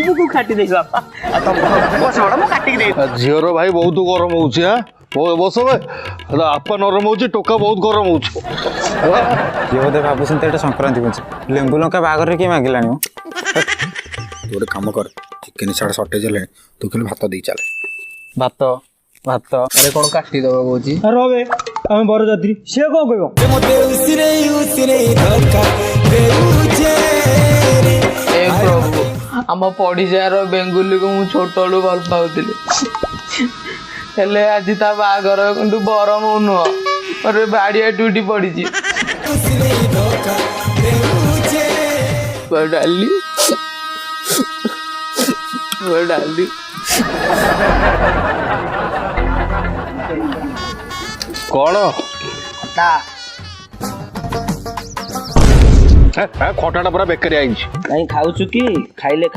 सबको काटी देबी बापा बस बड़ा मु काटी दे झीर भाई बहुत गरम होची हां बस आपा नरम होची टोका बहुत गरम होची ये बोधे भाବୁଛନ୍ତି एटा संक्रांति बुझे लेंबू लंका बागर के मागिलानी हो तू गोटे काम कर चिकेन छाड़ सर्टेज है तू खाली भात दे चल भात भात अरे कौन काटी दबा कौची रवे आम बरजात्री सी कौन कह प्रभु आम पड़ीजार बेंगुली को मु छोट भल पाऊली हेले आज ता बागर किंतु बरम नुह अरे बाड़िया टूटी पड़ी डाली डाली कौन खटा खटाटा पूरा बेकारी आई कहीं खाऊ कि खाइले